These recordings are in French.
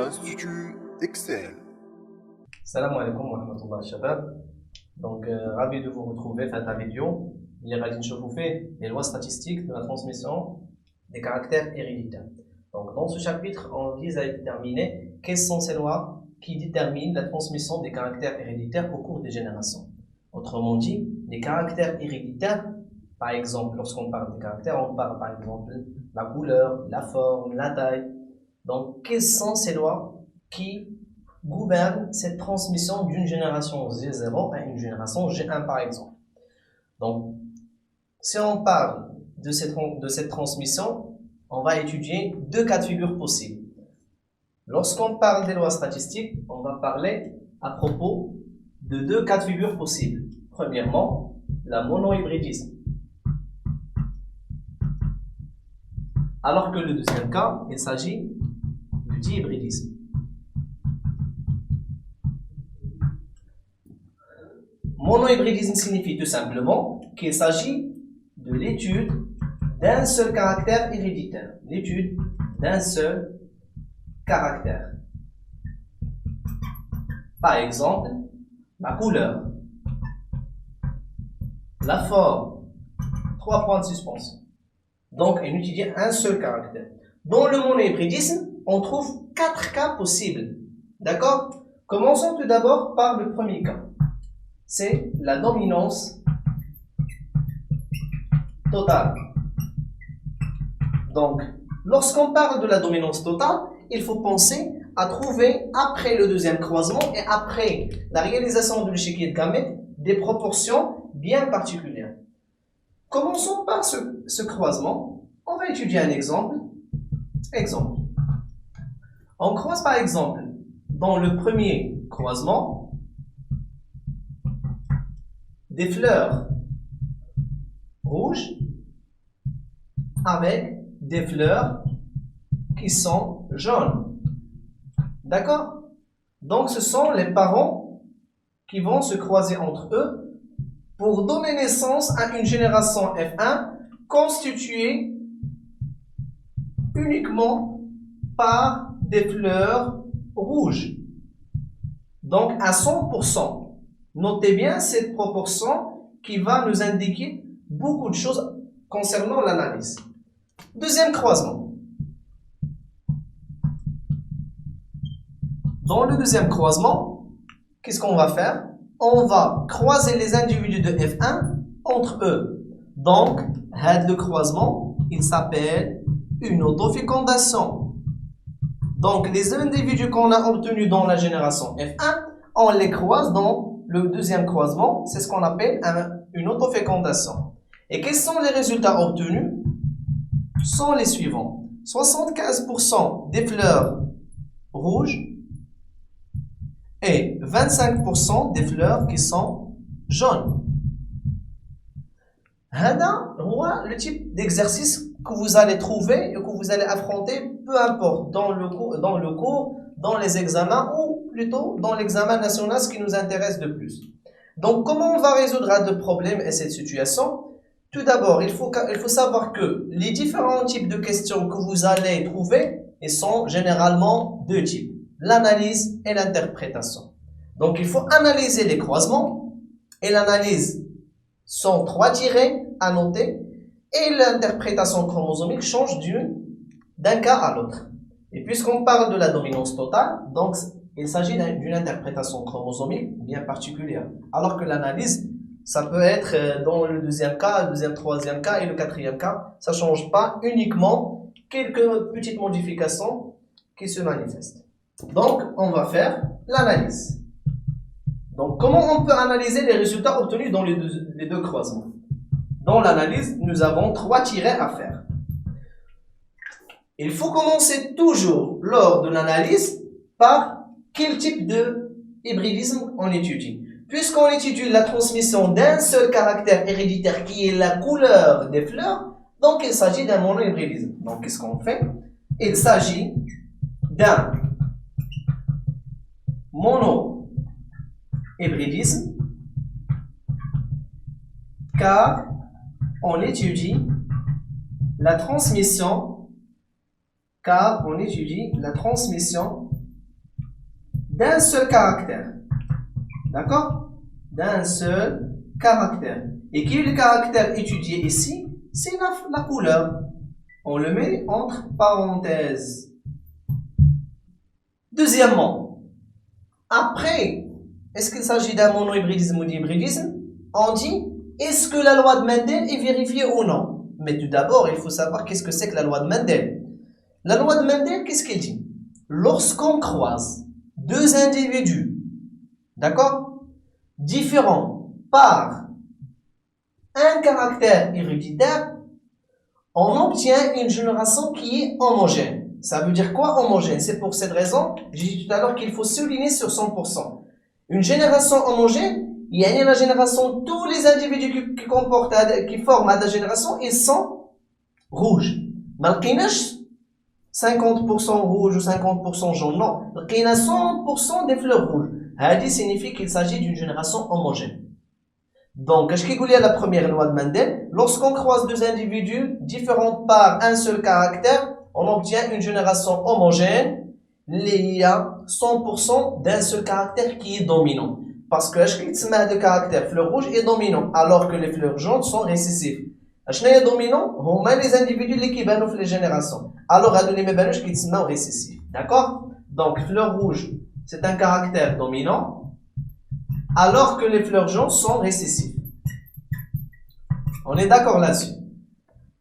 Institut Excel. Salam alaikum wa rahmatullah shabab. Donc, ravi de vous retrouver dans la vidéo. Il est ravi de vous faire les lois statistiques de la transmission des caractères héréditaires. Donc, dans ce chapitre, on vise à déterminer quelles sont ces lois qui déterminent la transmission des caractères héréditaires au cours des générations. Autrement dit, les caractères héréditaires, par exemple, lorsqu'on parle des caractères, on parle par exemple de la couleur, la forme, la taille. Donc, quelles sont ces lois qui gouvernent cette transmission d'une génération G0 à une génération G1 par exemple? Donc, si on parle de cette transmission, on va étudier deux cas de figure possibles. Lorsqu'on parle des lois statistiques, on va parler à propos de deux cas de figure possibles. Premièrement, la monohybridisme. Alors que le deuxième cas, il s'agit du dihybridisme. Monohybridisme signifie tout simplement qu'il s'agit de l'étude d'un seul caractère héréditaire. L'étude d'un seul caractère. Par exemple, la couleur, la forme, 3 points de suspension. Donc, on étudie un seul caractère. Dans le monohybridisme, on trouve 4 cas possibles. D'accord? Commençons tout d'abord par le premier cas. C'est la dominance totale. Donc, lorsqu'on parle de la dominance totale, il faut penser à trouver, après le deuxième croisement et après la réalisation de l'échiquier de gamètes, des proportions bien particulières. Commençons par ce croisement. On va étudier un exemple. On croise par exemple, dans le premier croisement, des fleurs rouges avec des fleurs qui sont jaunes. D'accord? Donc, ce sont les parents qui vont se croiser entre eux pour donner naissance à une génération F1 constituée uniquement par des fleurs rouges. Donc, à 100%. Notez bien cette proportion qui va nous indiquer beaucoup de choses concernant l'analyse. Deuxième croisement. Dans le deuxième croisement, qu'est-ce qu'on va faire? On va croiser les individus de F1 entre eux. Donc, le croisement, il s'appelle une autofécondation. Donc, les individus qu'on a obtenus dans la génération F1, on les croise dans le deuxième croisement, c'est ce qu'on appelle une autofécondation. Et quels sont les résultats obtenus? Sont les suivants. 75% des fleurs rouges et 25% des fleurs qui sont jaunes. C'est le type d'exercice que vous allez trouver et que vous allez affronter, peu importe, dans le cours, dans les examens ou plutôt dans l'examen national, ce qui nous intéresse de plus. Donc, comment on va résoudre le problème et cette situation? Tout d'abord, il faut savoir que les différents types de questions que vous allez trouver, ils sont généralement deux types, l'analyse et l'interprétation. Donc, il faut analyser les croisements et l'analyse sont 3 tirets à noter et l'interprétation chromosomique change d'un cas à l'autre. Et puisqu'on parle de la dominance totale, donc il s'agit d'une interprétation chromosomique bien particulière. Alors que l'analyse, ça peut être dans le deuxième cas, le deuxième, troisième cas et le quatrième cas. Ça ne change pas, uniquement quelques petites modifications qui se manifestent. Donc, on va faire l'analyse. Donc, comment on peut analyser les résultats obtenus dans les deux croisements? Dans l'analyse, nous avons 3 tirets à faire. Il faut commencer toujours lors de l'analyse par quel type de hybridisme on étudie. Puisqu'on étudie la transmission d'un seul caractère héréditaire qui est la couleur des fleurs, donc il s'agit d'un monohybridisme. Donc qu'est-ce qu'on fait? Il s'agit d'un monohybridisme car on étudie la transmission d'un seul caractère. D'accord? D'un seul caractère. Et qui est le caractère étudié ici? C'est la couleur. On le met entre parenthèses. Deuxièmement, après, est-ce qu'il s'agit d'un monohybridisme ou d'hybridisme? On dit, est-ce que la loi de Mendel est vérifiée ou non? Mais tout d'abord, il faut savoir qu'est-ce que c'est que la loi de Mendel. La loi de Mendel, qu'est-ce qu'elle dit? Lorsqu'on croise deux individus, d'accord, différents par un caractère héréditaire, on obtient une génération qui est homogène. Ça veut dire quoi homogène? C'est pour cette raison, j'ai dit tout à l'heure qu'il faut souligner sur 100%. Une génération homogène, il y a la génération, tous les individus qui forment la génération, ils sont rouges. Malkinach, 50% rouge ou 50% jaune, non. Il y a 100% des fleurs rouges. Hadi signifie qu'il s'agit d'une génération homogène. Donc, qu'est-ce qu'il y a la première loi de Mendel? Lorsqu'on croise deux individus différents par un seul caractère, on obtient une génération homogène. Il y a 100% d'un seul caractère qui est dominant. Parce que le caractère fleur rouge est dominant, alors que les fleurs jaunes sont récessifs. Les dominants, les individus qui sont les générations. Alors, les mébanuches qui sont récessifs. D'accord? Donc, fleur rouge, c'est un caractère dominant, alors que les fleurs jaunes sont récessifs. On est d'accord là-dessus.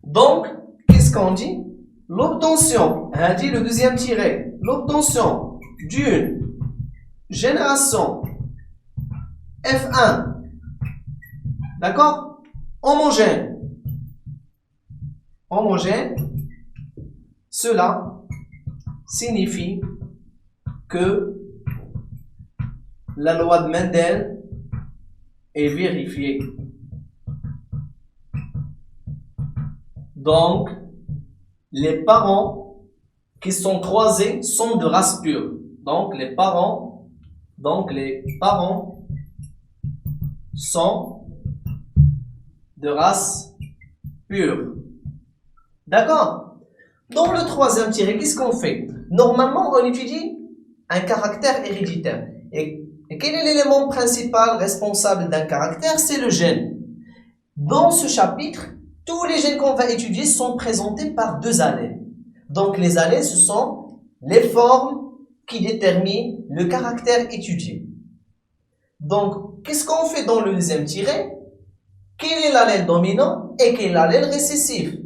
Donc, qu'est-ce qu'on dit? L'obtention, on dit le deuxième tiré, l'obtention d'une génération F1, d'accord? Homogène, cela signifie que la loi de Mendel est vérifiée. Donc, les parents qui sont croisés sont de race pure. Donc, les parents sont de race pure. D'accord? Dans le troisième tiré, qu'est-ce qu'on fait? Normalement, on étudie un caractère héréditaire. Et quel est l'élément principal responsable d'un caractère? C'est le gène. Dans ce chapitre, tous les gènes qu'on va étudier sont présentés par deux allèles. Donc, les allèles, ce sont les formes qui déterminent le caractère étudié. Donc, qu'est-ce qu'on fait dans le deuxième tiré? Quel est l'allèle dominant et quel est l'allèle récessif?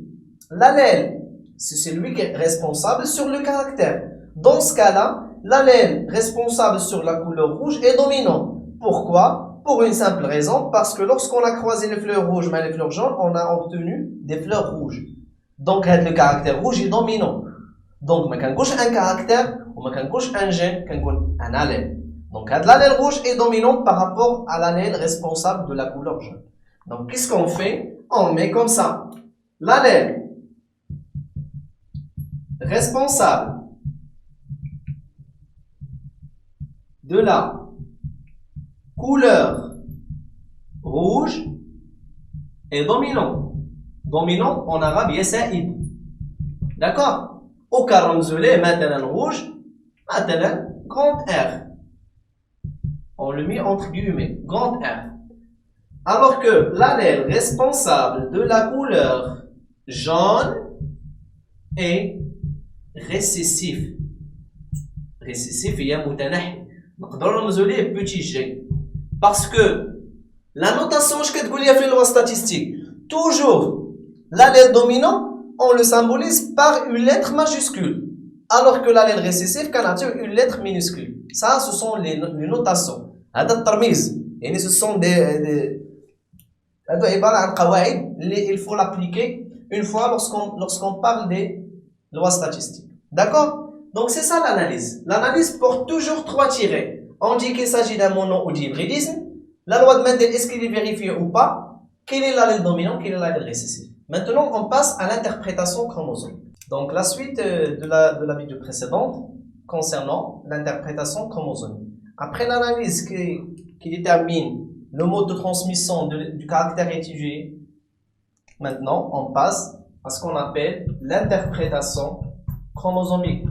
L'allèle, c'est celui qui est responsable sur le caractère. Dans ce cas-là, l'allèle responsable sur la couleur rouge est dominant. Pourquoi? Pour une simple raison, parce que lorsqu'on a croisé les fleurs rouges mais les fleurs jaunes, on a obtenu des fleurs rouges. Donc, le caractère rouge est dominant. Donc, on a un caractère, ou on a un gène, un allèle. Donc, l'allèle rouge est dominant par rapport à l'allèle responsable de la couleur jaune. Donc, qu'est-ce qu'on fait? On met comme ça. L'allèle responsable de la couleur rouge est dominant. Dominant en arabe, yasaïd. D'accord? Au cas ramzelé, maintenant rouge, maintenant grand R. On le met entre guillemets, grand R. Alors que l'allèle responsable de la couleur jaune est récessif. Récessif, il y a mutanahi. نقدروا نمزوليه petit g. Parce que la notation que tu as fait la loi statistique, toujours l'allèle dominant, on le symbolise par une lettre majuscule. Alors que l'allèle récessif, on a une lettre minuscule. Ça, ce sont les notations. Et ce sont des il faut l'appliquer une fois lorsqu'on parle des lois statistiques. D'accord? Donc, c'est ça l'analyse. L'analyse porte toujours trois tirets. On dit qu'il s'agit d'un mono ou d'hybridisme. La loi de Mendel, est-ce qu'il est vérifié ou pas? Quel est l'allèle dominant? Quel est l'allèle récessif? Maintenant, on passe à l'interprétation chromosomique. Donc, la suite de la vidéo précédente concernant l'interprétation chromosomique. Après l'analyse qui détermine le mode de transmission du caractère étudié, maintenant, on passe à ce qu'on appelle l'interprétation chromosomique.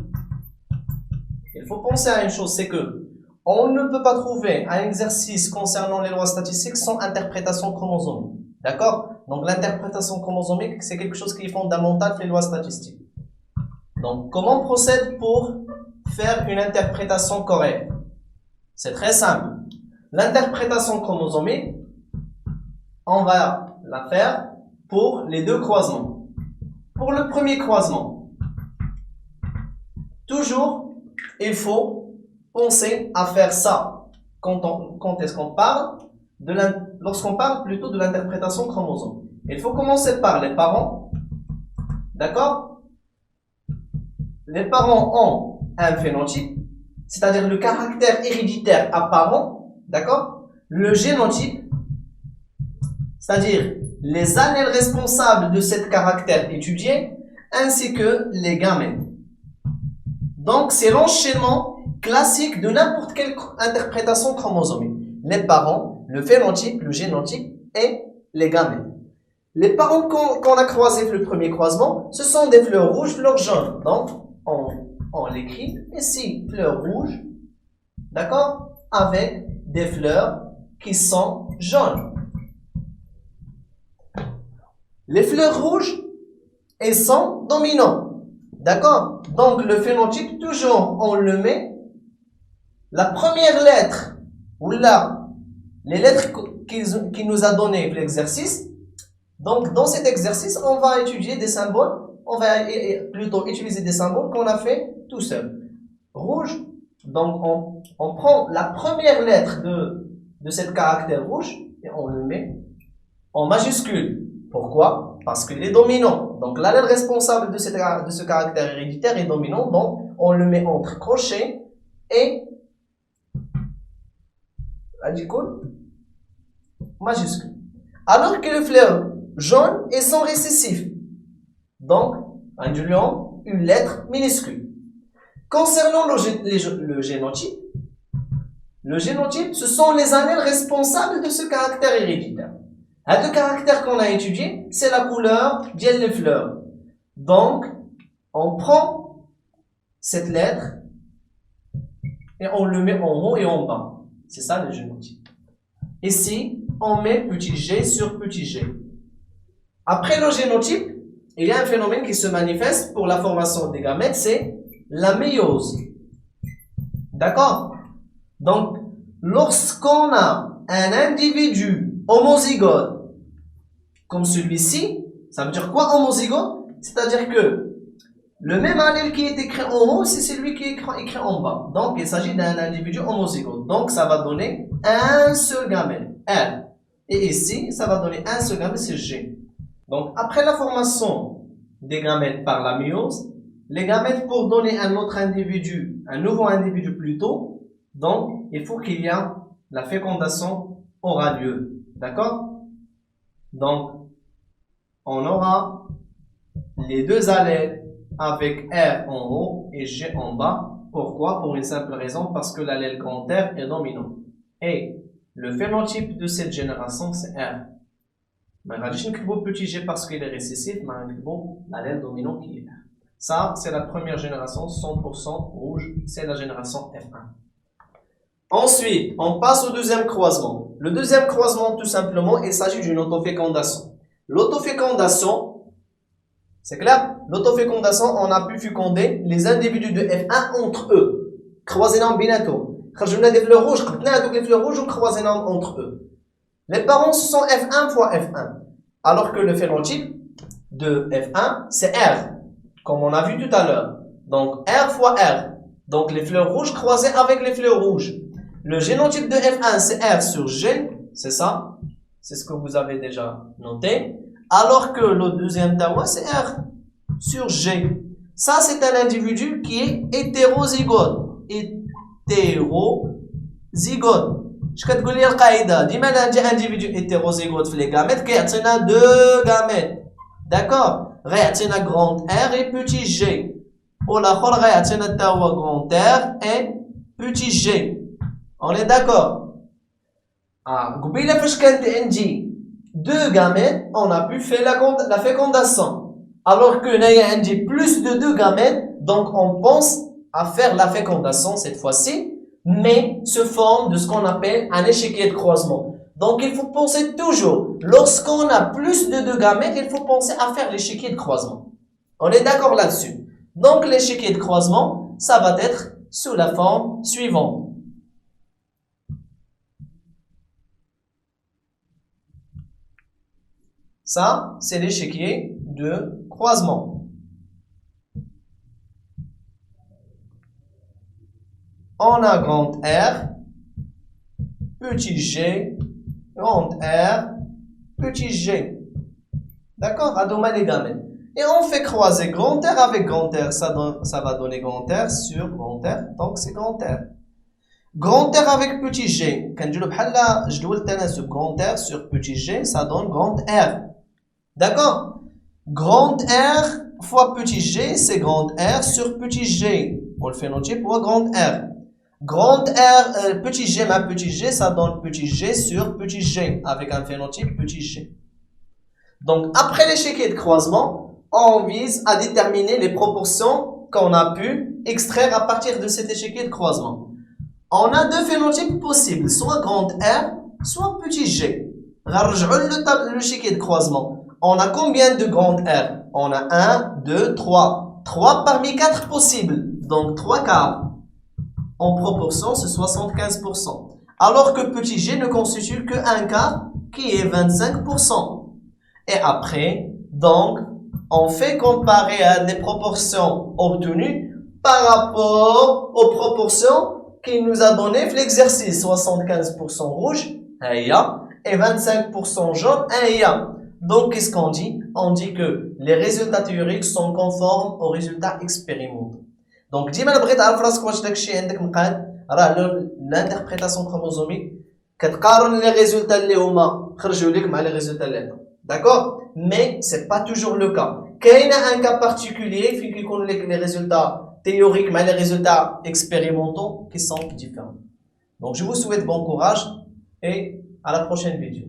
Il faut penser à une chose, c'est que On ne peut pas trouver un exercice concernant les lois statistiques sans interprétation chromosomique. D'accord? Donc, l'interprétation chromosomique, c'est quelque chose qui est fondamental dans les lois statistiques. Donc, comment on procède pour faire une interprétation correcte? C'est très simple. L'interprétation chromosomique, on va la faire pour les deux croisements. Pour le premier croisement, toujours, il faut penser à faire ça quand est-ce qu'on parle lorsqu'on parle plutôt de l'interprétation chromosome. Il faut commencer par les parents. D'accord? Les parents ont un phénotype, c'est-à-dire le caractère héréditaire apparent. D'accord? Le génotype, c'est-à-dire les allèles responsables de cet caractère étudié, ainsi que les gamètes. Donc, c'est l'enchaînement classique de n'importe quelle interprétation chromosomique. Les parents, le phénotype, le génotype et les gamètes. Les parents qu'on a croisés le premier croisement, ce sont des fleurs rouges, fleurs jaunes. Donc, on l'écrit ici, fleurs rouges, d'accord, avec des fleurs qui sont jaunes. Les fleurs rouges, elles sont dominantes. D'accord? Donc, le phénotype, toujours, on le met. La première lettre, ou là, les lettres qu'il nous a donné l'exercice. Donc, dans cet exercice, on va étudier des symboles. On va plutôt utiliser des symboles qu'on a fait tout seul. Rouge. Donc, on prend la première lettre de cet caractère rouge et on le met en majuscule. Pourquoi? Parce qu'il est dominant. Donc, l'allèle responsable de ce caractère héréditaire est dominant. Donc, on le met entre crochet et majuscule. Alors que les fleurs jaunes, elles sont récessives. Donc, indiquant une lettre minuscule. Concernant le génotype, ce sont les allèles responsables de ce caractère héréditaire. Le caractère qu'on a étudié, c'est la couleur des fleurs. Donc, on prend cette lettre et on le met en haut et en bas. C'est ça le génotype. Ici, on met petit g sur petit g. Après le génotype, il y a un phénomène qui se manifeste pour la formation des gamètes, c'est la méiose. D'accord? Donc, lorsqu'on a un individu homozygote, comme celui-ci, ça veut dire quoi homozygote? C'est-à-dire que le même allèle qui est écrit en haut, c'est celui qui est écrit en bas. Donc, il s'agit d'un individu homozygote. Donc, ça va donner un seul gamète, R. Et ici, ça va donner un seul gamète, c'est G. Donc, après la formation des gamètes par la méiose, les gamètes pour donner un autre individu, un nouveau individu plutôt, donc, il faut qu'il y ait la fécondation aura lieu. D'accord? Donc, on aura les deux allèles avec R en haut et G en bas. Pourquoi? Pour une simple raison, parce que l'allèle grand R est dominant. Et le phénotype de cette génération, c'est R. Mais on va dire petit g parce qu'il est récessif, mais l'allèle dominant qui est R. Ça, c'est la première génération, 100% rouge, c'est la génération F1. Ensuite, on passe au deuxième croisement. Le deuxième croisement, tout simplement, il s'agit d'une autofécondation. L'autofécondation, c'est clair? L'autofécondation, on a pu féconder les individus de F1 entre eux. Croisés en binato. Khajuna des fleurs rouges, les fleurs rouges, croisés entre eux. Les parents, ce sont F1 fois F1. Alors que le phénotype de F1, c'est R. Comme on a vu tout à l'heure. Donc, R fois R. Donc, les fleurs rouges croisées avec les fleurs rouges. Le génotype de F1, c'est R sur G. C'est ça. C'est ce que vous avez déjà noté. Alors que le deuxième tawa, c'est R sur G. Ça, c'est un individu qui est hétérozygote. Hétérozygote. Je vais te dire la qaïda. Dis-moi un individu hétérozygote les gamètes qui a deux gamètes. D'accord? Réatina grand R et petit G. Ou la khol réatina tawa grand R et petit G. On est d'accord? Goubila fashkant NG. Deux gamètes, on a pu faire la fécondation. Alors que n'a NG plus de deux gamètes, donc on pense à faire la fécondation cette fois-ci. mais se forme de ce qu'on appelle un échiquier de croisement. Donc, il faut penser toujours, lorsqu'on a plus de 2 gamètes, il faut penser à faire l'échiquier de croisement. On est d'accord là-dessus. Donc, l'échiquier de croisement, ça va être sous la forme suivante. Ça, c'est l'échiquier de croisement. On a grand R, petit g, grand R, petit g. D'accord? Adoma les gamètes. Et on fait croiser grand R avec grand R. Ça va donner grand R sur grand R. Donc, c'est grand R. Grand R avec petit g. Quand je le prends là, je dois le tenir sur grand R sur petit g. Ça donne grand R. D'accord? Grand R fois petit g, c'est grand R sur petit g. On le phénotype pour grand R. Grand R, petit g ma petit g, ça donne petit g sur petit g, avec un phénotype petit g. Donc, après l'échiquier de croisement, on vise à déterminer les proportions qu'on a pu extraire à partir de cet échiquier de croisement. On a 2 phénotypes possibles, soit grand R, soit petit g. Le l'échiquier de croisement. On a combien de grand R? On a 1, 2, 3. 3 parmi 4 possibles, donc 3 quarts. En proportion, c'est 75%. Alors que petit g ne constitue que 1 quart, qui est 25%. Et après, donc, on fait comparer à des proportions obtenues par rapport aux proportions qu'il nous a donné l'exercice. 75% rouge, et 25% jaune, Donc, qu'est-ce qu'on dit? On dit que les résultats théoriques sont conformes aux résultats expérimentaux. Donc, ديما بغيت تعرف راسك واش داكشي عندك مقاد راه l'interprétation chromosomique كتقارن les résultats اللي هما خرجوا لك مع les résultats اللي عندك. D'accord? Mais c'est pas toujours le cas. كاين un cas particulier فين كيكونوا لك les résultats théoriques مع les résultats expérimentaux qui sont différents. Donc, je vous souhaite bon courage et à la prochaine vidéo.